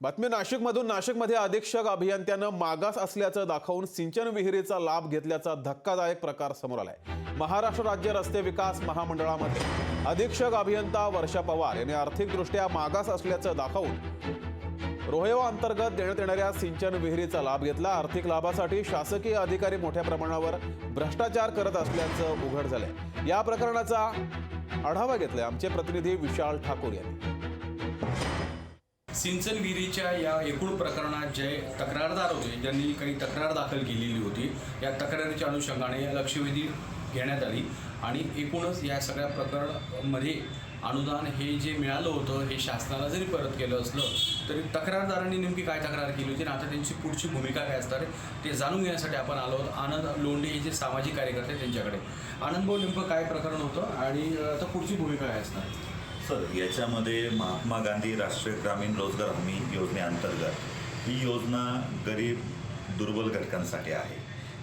बातमी नाशिकमधून नाशिकमध्ये अधीक्षक अभियंत्यानं मागास असल्याचं दाखवून सिंचन विहिरीचा लाभ घेतल्याचा धक्कादायक प्रकार समोर आलाय। महाराष्ट्र राज्य रस्ते विकास महामंडळामध्ये अधीक्षक अभियंता वर्षा पवार यांनी आर्थिकदृष्ट्या मागास असल्याचं दाखवून रोहेवा अंतर्गत देण्यात येणाऱ्या सिंचन विहिरीचा लाभ घेतला। आर्थिक लाभासाठी शासकीय अधिकारी मोठ्या प्रमाणावर भ्रष्टाचार करत असल्याचं उघड झालंय। या प्रकरणाचा आढावा घेतलाय आमचे प्रतिनिधी विशाल ठाकूर यांनी। सिंचन विहिरीच्या या एकूण प्रकरणात जे तक्रारदार होते, ज्यांनी काही तक्रार दाखल केलेली होती, या तक्रारीच्या अनुषंगाने लक्षवेधी घेण्यात आली आणि एकूणच या सगळ्या प्रकरणामध्ये अनुदान हे जे मिळालं होतं हे शासनाला जरी परत केलं असलं तरी तक्रारदारांनी नेमकी काय तक्रार केली होती आणि आता त्यांची पुढची भूमिका काय असणार आहे ते जाणून घेण्यासाठी आपण आलो आहोत आनंद लोंढे हे जे सामाजिक कार्यकर्ते त्यांच्याकडे। आनंद भाऊ, नेमकं काय प्रकरण होतं आणि आता पुढची भूमिका काय असणार? सर, याच्यामध्ये महात्मा गांधी राष्ट्रीय ग्रामीण रोजगार हमी योजनेअंतर्गत ही योजना गरीब दुर्बल घटकांसाठी आहे,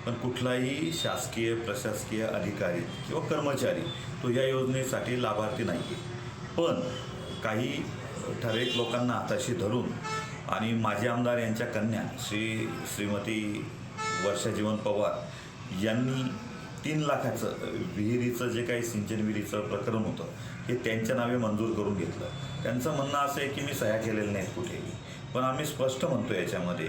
पण कुठलाही शासकीय प्रशासकीय अधिकारी किंवा कर्मचारी तो या योजनेसाठी लाभार्थी नाही आहे। पण काही ठराविक लोकांना हाताशी धरून आणि माजी आमदार यांच्या कन्या श्रीमती वर्षा जीवन पवार यांनी 3 लाखाचं विहिरीचं जे काही सिंचन विहिरीचं प्रकरण होतं हे त्यांच्या नावे मंजूर करून घेतलं। त्यांचं म्हणणं असं आहे की मी सह्या केलेल्या नाहीत कुठेही, पण आम्ही स्पष्ट म्हणतो याच्यामध्ये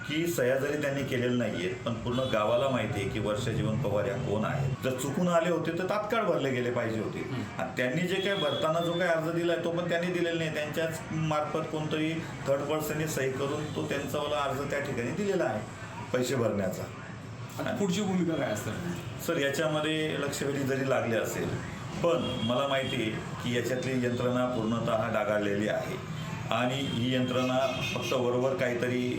की सह्या जरी त्यांनी केलेल्या नाही आहेत पण पूर्ण गावाला माहिती आहे की वर्षा जीवन पवार या कोण आहेत। जर चुकून आले होते तर तात्काळ भरले गेले पाहिजे होते आणि त्यांनी जे काही भरताना जो काही अर्ज दिला आहे तो पण त्यांनी दिलेला नाही। त्यांच्याच मार्फत कोणतरी थर्ड पर्सनने सही करून तो त्यांचावाला अर्ज त्या ठिकाणी दिलेला आहे पैसे भरण्याचा। पुढची भूमिका काय असते? सर, याच्यामध्ये लक्षवेधी जरी लागले असेल पण मला माहिती आहे की याच्यातली यंत्रणा पूर्णतः डागाळलेली आहे आणि ही यंत्रणा फक्त वरवर काहीतरी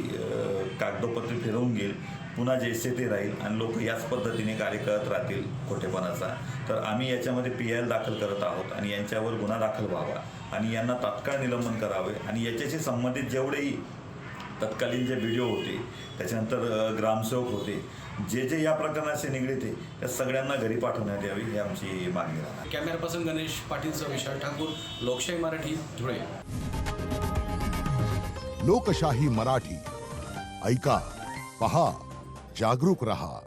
कागदोपत्री फिरवून घेईल, पुन्हा जैसे ते राहील आणि लोक याच पद्धतीने कार्य करत राहतील खोटेपणाचा। तर आम्ही याच्यामध्ये PIL दाखल करत आहोत आणि यांच्यावर गुन्हा दाखल व्हावा आणि यांना तात्काळ निलंबन करावे आणि याच्याशी संबंधित जेवढेही तत्कालीन जे व्हिडिओ होते, त्याच्यानंतर ग्रामसेवक होते, जे या प्रकरणाशी निगडीत आहे त्या सगळ्यांना घरी पाठवण्यात यावी ही आमची मागणी आहे। कॅमेरापर्सन गणेश पाटीलसह विशाल ठाकूर, लोकशाही मराठी, धुळे। लोकशाही मराठी, ऐका, पहा, जागरूक रहा।